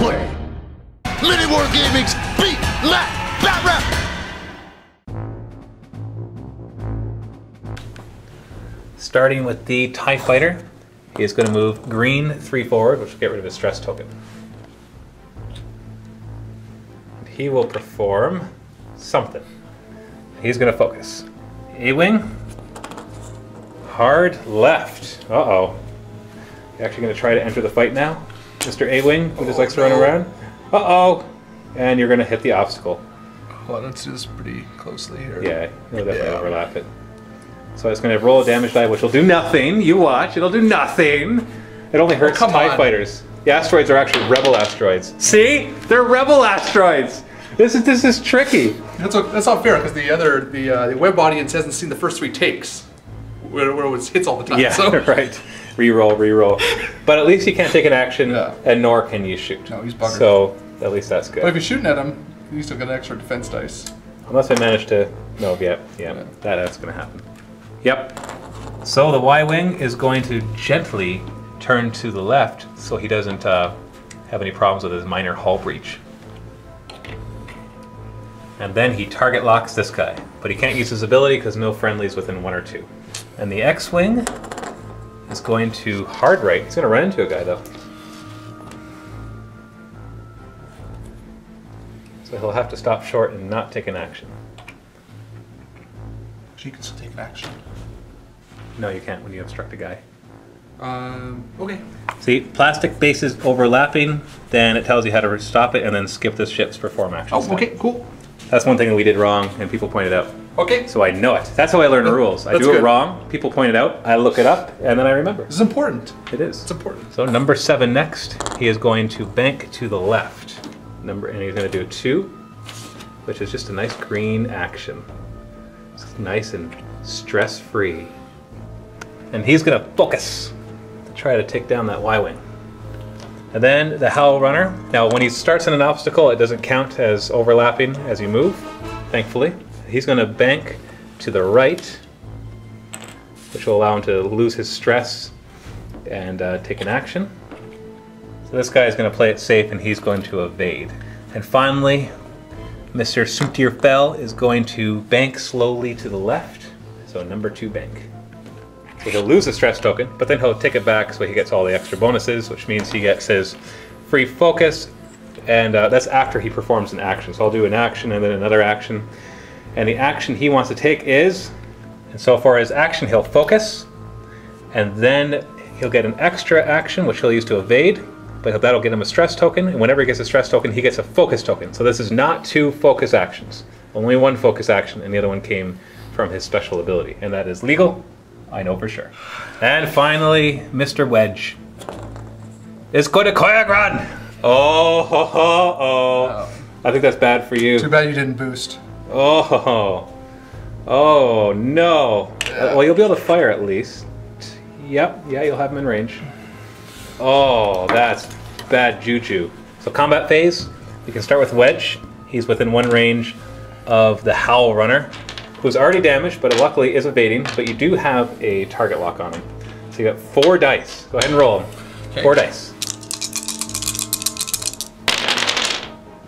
way. MiniWarGaming's Beat Lat Batrep! Starting with the TIE Fighter, he is going to move green 3 forward, which will get rid of his stress token. And he will perform something. He's going to focus. A-Wing, hard left. Uh-oh. You're actually going to try to enter the fight now? Mr. A-Wing, who just likes to run around? Uh-oh! And you're going to hit the obstacle. Well, let's do this pretty closely here. Yeah, you'll definitely overlap it. So it's going to roll a damage die, which will do nothing. You watch, it'll do nothing. It only hurts TIE fighters. The asteroids are actually rebel asteroids. See? They're rebel asteroids! This is tricky. That's not fair, because the web audience hasn't seen the first 3 takes. Where it hits all the time. Yeah, so. Right. Reroll. But at least he can't take an action, and nor can you shoot. No, he's buggered. So at least that's good. But if you're shooting at him, you still get an extra defense dice. Unless I manage to... No, yeah. That's going to happen. Yep. So the Y-Wing is going to gently turn to the left so he doesn't have any problems with his minor hull breach. And then he target locks this guy. But he can't use his ability because no friendlies within 1 or 2. And the X-Wing is going to hard right. He's going to run into a guy though. So he'll have to stop short and not take an action. So you can still take an action. No, you can't when you obstruct a guy. Okay. See, plastic bases overlapping, then it tells you how to stop it and then skip the ship's perform action. Oh, okay, cool. That's one thing that we did wrong and people pointed out. Okay. So I know it. That's how I learn the rules. I do it wrong, people point it out, I look it up, and then I remember. This is important. It is. It's important. So number 7 next, he is going to bank to the left. And he's going to do 2, which is just a nice green action. It's nice and stress-free. And he's going to focus to try to take down that Y-Wing. And then the Howl Runner. Now when he starts in an obstacle, it doesn't count as overlapping as you move, thankfully. He's going to bank to the right, which will allow him to lose his stress and take an action. So this guy is going to play it safe and he's going to evade. And finally, Mr. Suntirfell is going to bank slowly to the left. So number 2 bank. So he'll lose the stress token, but then he'll take it back so he gets all the extra bonuses, which means he gets his free focus, and that's after he performs an action. So I'll do an action and then another action. And the action he wants to take is, and so for his action he'll focus, and then he'll get an extra action which he'll use to evade, but that'll get him a stress token, and whenever he gets a stress token he gets a focus token. So this is not 2 focus actions, only 1 focus action, and the other one came from his special ability, and that is legal. I know for sure. And finally, Mr. Wedge is going to Koyagran. Oh. I think that's bad for you. Too bad you didn't boost. Oh no. Well, you'll be able to fire at least. Yep, yeah, you'll have him in range. Oh, that's bad juju. So combat phase, you can start with Wedge. He's within 1 range of the Howl Runner, who's already damaged, but luckily is evading, but you do have a target lock on him. So you got 4 dice. Go ahead and roll them. Okay. 4 dice.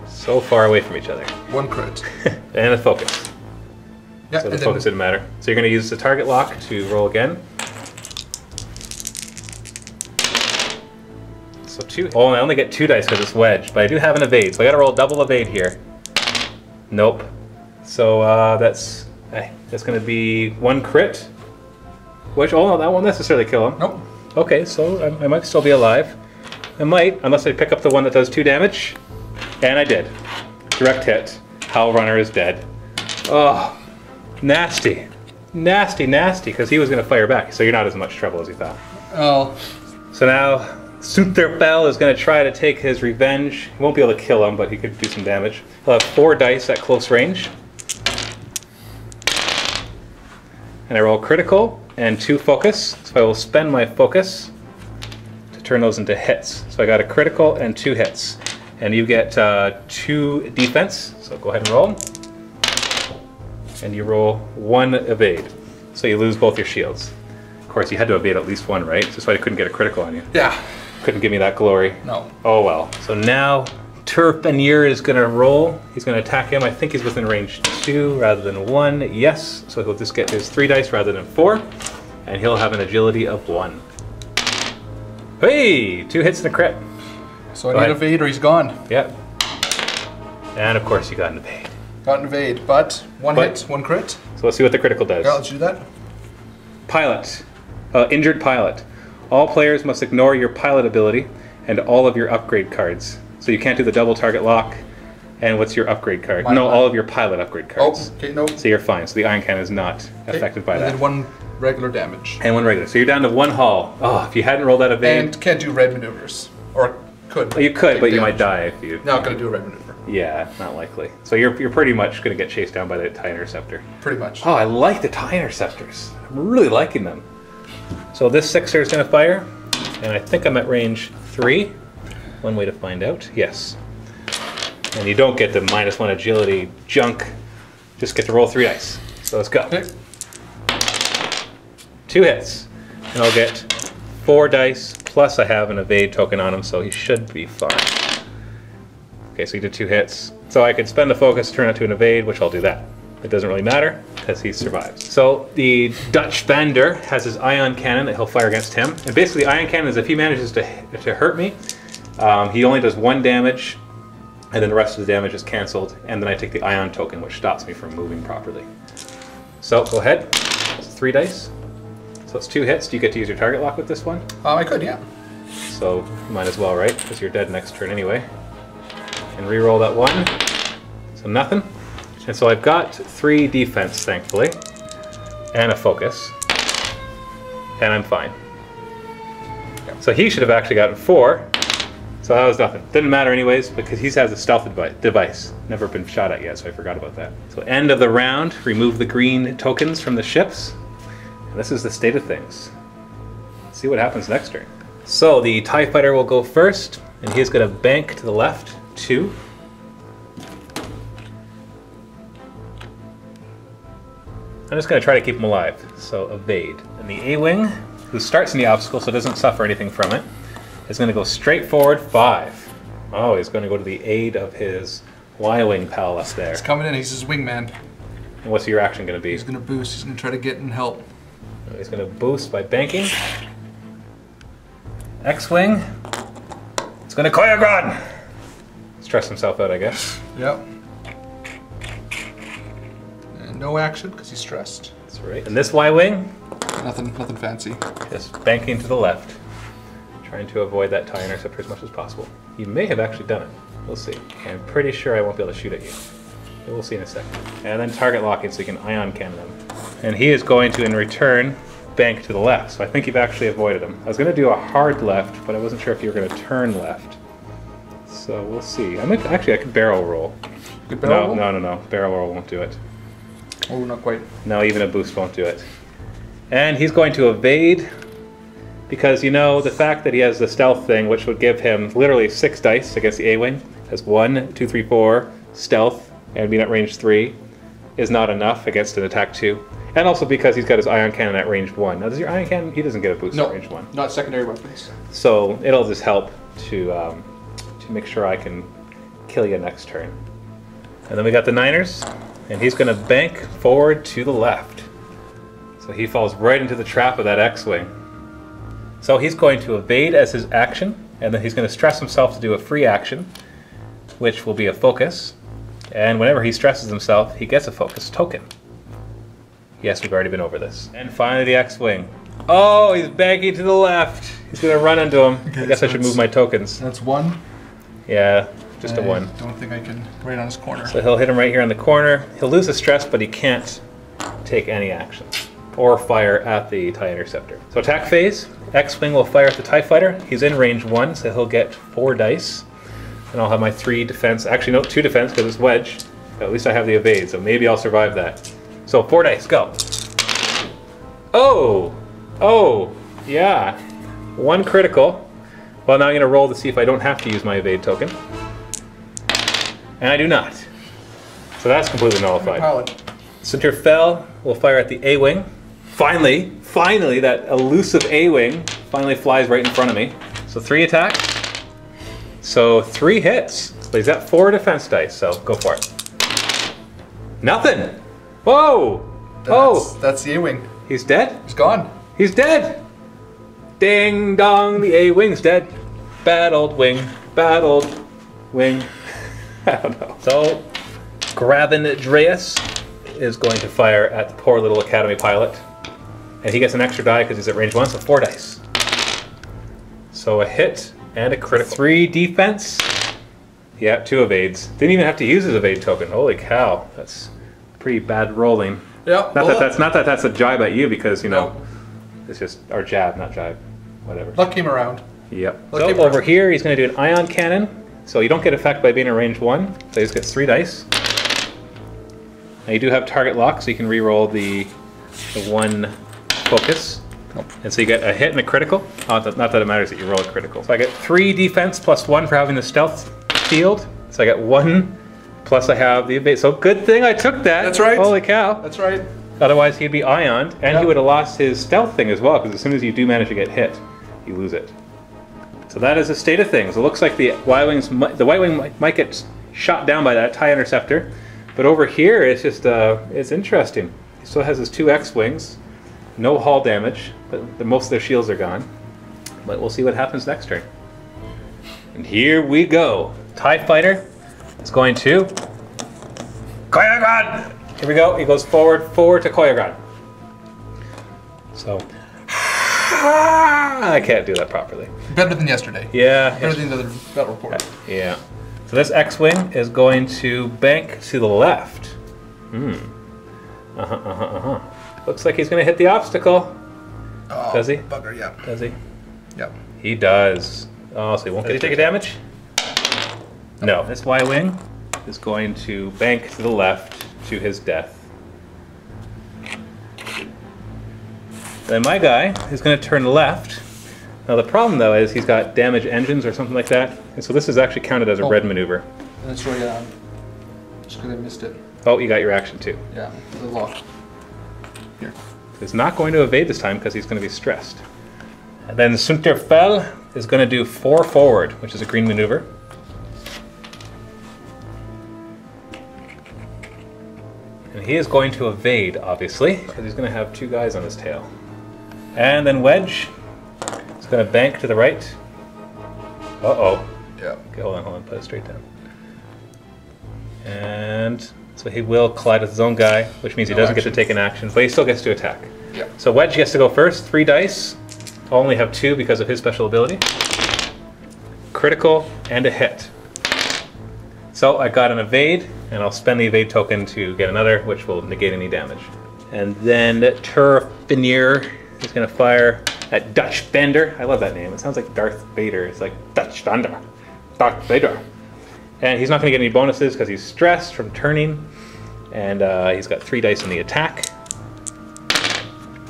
So far away from each other. 1 crit. And a focus. Yeah, so the focus didn't matter. So you're going to use the target lock to roll again. So 2. Oh, and I only get 2 dice because it's Wedge, but I do have an evade, so I got to roll double evade here. Nope. So that's going to be 1 crit, which, oh no, that won't necessarily kill him. Nope. Okay, so I might still be alive. I might, unless I pick up the one that does 2 damage. And I did. Direct hit. Howl Runner is dead. Oh, nasty. Nasty, because he was going to fire back, so you're not as much trouble as you thought. Oh. So now, Suntirfell is going to try to take his revenge. He won't be able to kill him, but he could do some damage. He'll have 4 dice at close range. And I roll critical and 2 focus, so I will spend my focus to turn those into hits. So I got a critical and 2 hits. And you get 2 defense, so go ahead and roll. And you roll 1 evade. So you lose both your shields. Of course, you had to evade at least 1, right? Just so I couldn't get a critical on you. Yeah. Couldn't give me that glory. No. Oh well. So now Turpenier is going to roll. He's going to attack him. I think he's within range 2 rather than 1. Yes. So he'll just get his 3 dice rather than 4. And he'll have an agility of 1. Hey! 2 hits and a crit. So I need evade or he's gone. Yep. And of course you got an evade. Got an evade, but 1 hit, 1 crit. So let's see what the critical does. Yeah, let's do that. Pilot. Injured pilot. All players must ignore your pilot ability and all of your upgrade cards. So you can't do the double target lock. And what's your upgrade card? No, all of your pilot upgrade cards. Oh, okay, no. So you're fine. So the iron cannon is not affected by and that. And then 1 regular damage. And 1 regular. So you're down to 1 hull. Oh, if you hadn't rolled that evade. And can't do red maneuvers. Or could. Well, you could, but you might die if you... Not going to do a red maneuver. Yeah, not likely. So you're pretty much going to get chased down by the TIE Interceptor. Pretty much. Oh, I like the TIE Interceptors. I'm really liking them. So this 6er is going to fire. And I think I'm at range 3. One way to find out. Yes. And you don't get the -1 agility junk. Just get to roll 3 dice. So let's go. Okay. 2 hits. And I'll get 4 dice, plus I have an evade token on him, so he should be fine. Okay, so he did 2 hits. So I could spend the focus, turn it to an evade, which I'll do that. It doesn't really matter, because he survives. So the Dutch Vander has his ion cannon that he'll fire against him. And basically, ion cannon is if he manages to hurt me, he only does 1 damage, and then the rest of the damage is cancelled, and then I take the ion token, which stops me from moving properly. So go ahead, it's 3 dice. So it's 2 hits. Do you get to use your target lock with this one? I could, yeah. So you might as well, right? Because you're dead next turn anyway. And re-roll that 1. So nothing. And so I've got 3 defense, thankfully, and a focus, and I'm fine. So he should have actually gotten 4. So that was nothing. Didn't matter anyways, because he has a stealth device. Never been shot at yet, so I forgot about that. So end of the round, remove the green tokens from the ships. And this is the state of things. Let's see what happens next turn. So the TIE Fighter will go first, and he's going to bank to the left, 2. I'm just going to try to keep him alive, so evade. And the A-Wing, who starts in the obstacle so doesn't suffer anything from it, is going to go straight forward 5. Oh, he's going to go to the aid of his Y-Wing pal up there. He's coming in, he's his wingman. And what's your action going to be? He's going to boost, he's going to try to get in help. He's going to boost by banking. X-Wing. It's going to Koyagron! Stress himself out, I guess. Yep. And no action, because he's stressed. That's right. And this Y-Wing? Nothing fancy. Just banking to the left. Trying to avoid that TIE Interceptor as much as possible. You may have actually done it. We'll see. I'm pretty sure I won't be able to shoot at you. But we'll see in a second. And then target locking so you can ion cannon him. And he is going to, in return, bank to the left. So I think you've actually avoided him. I was going to do a hard left, but I wasn't sure if you were going to turn left. So we'll see. Actually, I could barrel roll. Barrel roll? No. Barrel roll won't do it. Oh, not quite. No, even a boost won't do it. And he's going to evade, because you know the fact that he has the stealth thing, which would give him literally 6 dice against the A-Wing, has 1, 2, 3, 4 stealth, and being at range 3, is not enough against an attack 2. And also because he's got his ion cannon at range 1. Now, does your ion cannon? He doesn't get a boost at range 1. Not secondary weapons. So it'll just help to make sure I can kill you next turn. And then we got the Niners, and he's going to bank forward to the left. So he falls right into the trap of that X-Wing. So he's going to evade as his action, and then he's going to stress himself to do a free action, which will be a focus. And whenever he stresses himself, he gets a focus token. Yes, we've already been over this. And finally the X-Wing. Oh, he's banking to the left. He's going to run into him. Okay, I guess I should move my tokens. That's 1. Yeah, just a 1. Don't think I can right on his corner. So he'll hit him right here on the corner. He'll lose the stress, but he can't take any action or fire at the TIE Interceptor. So attack phase, X-Wing will fire at the TIE Fighter. He's in range 1, so he'll get 4 dice. And I'll have my 3 defense. Actually, no, 2 defense because it's wedge. At least I have the evade, so maybe I'll survive that. So 4 dice, go. Oh! Oh! Yeah. 1 critical. Well, now I'm going to roll to see if I don't have to use my evade token. And I do not. So that's completely nullified. Center Fell will fire at the A-Wing. Finally, that elusive A-Wing finally flies right in front of me. So 3 attack. So 3 hits. But he's got 4 defense dice, so go for it. Nothing! Whoa! That's the A-Wing. He's dead? He's gone. He's dead! Ding dong, the A-Wing's dead. Bad old wing. Bad old wing. I don't know. So, Gravin-Dreas is going to fire at the poor little Academy pilot. And he gets an extra die because he's at range 1, so 4 dice. So a hit and a critical. 3 defense. Yeah, 2 evades. Didn't even have to use his evade token. Holy cow, that's pretty bad rolling. Yeah. Not that that's a jibe at you because, you know, it's just our jab, not jibe. Whatever. Luck came around. Yep. So over here, he's going to do an ion cannon. So you don't get effect by being in range 1. So he just gets 3 dice. Now you do have target lock, so you can re-roll the 1 focus. And so you get a hit and a critical. Not that it matters that you roll a critical. So I get 3 defense plus 1 for having the stealth shield. So I get 1 plus I have the evade. So good thing I took that. That's right. Holy cow. That's right. Otherwise he'd be ioned, and he would have lost his stealth thing as well, because as soon as you do manage to get hit, you lose it. So that is the state of things. It looks like the Y-Wing might get shot down by that TIE Interceptor, but over here it's just, it's interesting. He still has his 2 X-Wings, no hull damage, but most of their shields are gone. But we'll see what happens next turn. And here we go. TIE Fighter is going to Koyagan! Here we go. He goes forward to Koyagan. So I can't do that properly. Better than yesterday. Yeah. Better than the other battle report. Yeah. So this X-Wing is going to bank to the left. Looks like he's going to hit the obstacle. Oh, does he? Bugger, yeah. Does he? Yep. He does. Oh, so he won't get to take a damage? No. This Y-Wing is going to bank to the left to his death. Then my guy is going to turn left. Now the problem though is he's got damage engines or something like that, and so this is actually counted as a red maneuver. That's right, yeah. Just because I missed it. Oh, you got your action too. Yeah, the lock. Here. He's not going to evade this time because he's going to be stressed. And then Sunterfell is going to do 4 forward, which is a green maneuver. And he is going to evade, obviously, because he's going to have 2 guys on his tail. And then Wedge is going to bank to the right. Uh-oh. Yeah. Okay, hold on, put it straight down. And so he will collide with his own guy, which means he doesn't get to take an action, but he still gets to attack. Yeah. So Wedge gets to go first, 3 dice. I'll only have 2 because of his special ability. Critical and a hit. So I got an evade, and I'll spend the evade token to get another, which will negate any damage. And then Turfinier is going to fire at Dutch Vader. I love that name. It sounds like Darth Vader. It's like Dutch Vader. Darth Vader. And he's not going to get any bonuses because he's stressed from turning. And he's got 3 dice in the attack.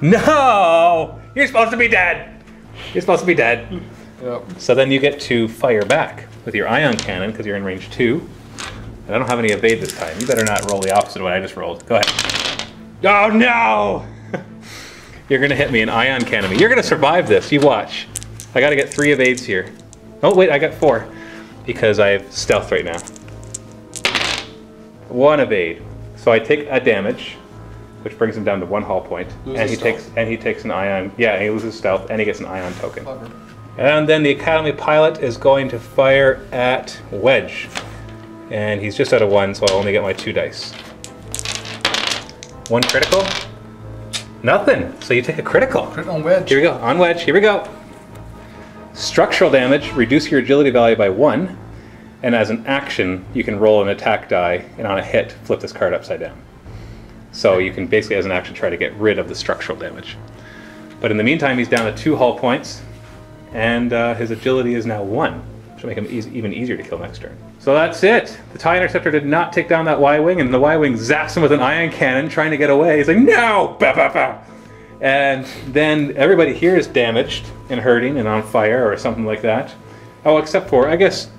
No! You're supposed to be dead! You're supposed to be dead. Yep. So then you get to fire back with your ion cannon because you're in range 2. And I don't have any evade this time. You better not roll the opposite of what I just rolled. Go ahead. Oh no! You're gonna hit me an ion cannon. You're gonna survive this. You watch. I gotta get 3 evades here. Oh wait, I got 4 because I have stealth right now. 1 evade. So I take a damage, which brings him down to 1 hull point, and he takes an ion. Yeah, he loses stealth, and he gets an ion token. Clever. And then the Academy pilot is going to fire at Wedge. And he's just out of 1, so I'll only get my 2 dice. 1 critical. Nothing. So you take a critical. Crit on Wedge. Here we go. On Wedge. Here we go. Structural damage. Reduce your agility value by 1. And as an action, you can roll an attack die, and on a hit, flip this card upside down. So you can basically, as an action, try to get rid of the structural damage. But in the meantime, he's down to 2 hull points, and his agility is now 1, which will make him even easier to kill next turn. So that's it. The TIE Interceptor did not take down that Y-Wing, and the Y-Wing zaps him with an ion cannon, trying to get away. He's like, no! Bah, bah, bah. And then everybody here is damaged and hurting and on fire or something like that. Oh, except for, I guess,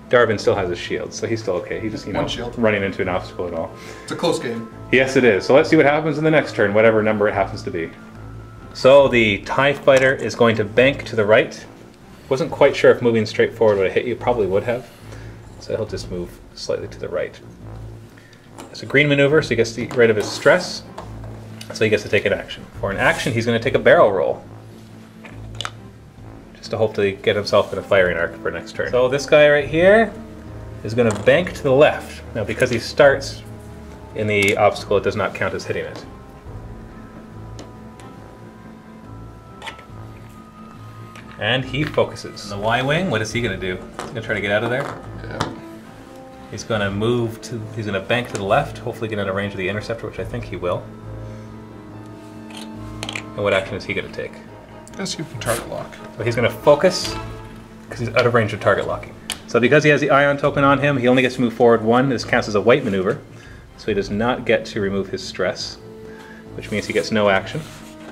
Darvin still has his shield, so he's still okay. He's just, One shield. running into an obstacle at all. It's a close game. Yes, it is. So let's see what happens in the next turn, whatever number it happens to be. So the TIE Fighter is going to bank to the right. Wasn't quite sure if moving straight forward would have hit you. Probably would have. So he'll just move slightly to the right. It's a green maneuver, so he gets to get rid of his stress. So he gets to take an action. For an action, he's going to take a barrel roll. Just to hopefully get himself in a firing arc for next turn. So this guy right here is going to bank to the left. Now because he starts in the obstacle, it does not count as hitting it. And he focuses. The Y-wing, what is he going to do? He's going to try to get out of there? Yeah. He's going to move to, he's going to bank to the left, hopefully get out of range of the interceptor, which I think he will. And what action is he going to take? Guess you can target lock. So he's going to focus, because he's out of range of target locking. So because he has the ion token on him, he only gets to move forward 1. This counts as a white maneuver. So he does not get to remove his stress, which means he gets no action,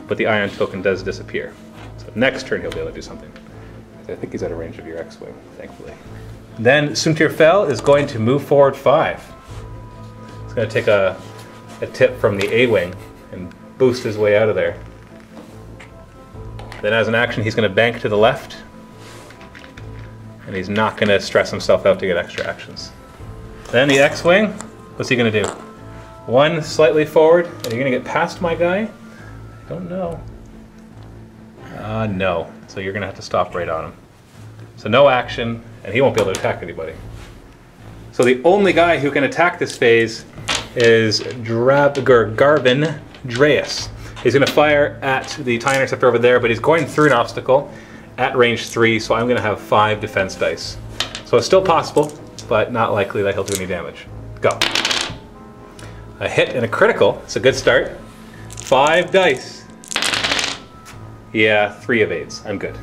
but the ion token does disappear. So next turn he'll be able to do something. I think he's out of range of your X-Wing, thankfully. Then Suntir Fel is going to move forward 5. He's going to take a tip from the A-Wing and boost his way out of there. Then as an action he's going to bank to the left, and he's not going to stress himself out to get extra actions. Then the X-Wing, what's he going to do? 1 slightly forward, and you're going to get past my guy? I don't know. No. So you're going to have to stop right on him. So no action, and he won't be able to attack anybody. So the only guy who can attack this phase is Garbin Dreas. He's going to fire at the TIE Interceptor over there, but he's going through an obstacle at range 3, so I'm going to have 5 defense dice. So it's still possible, but not likely that he'll do any damage. Go. A hit and a critical. It's a good start. 5 dice. Yeah, 3 evades. I'm good.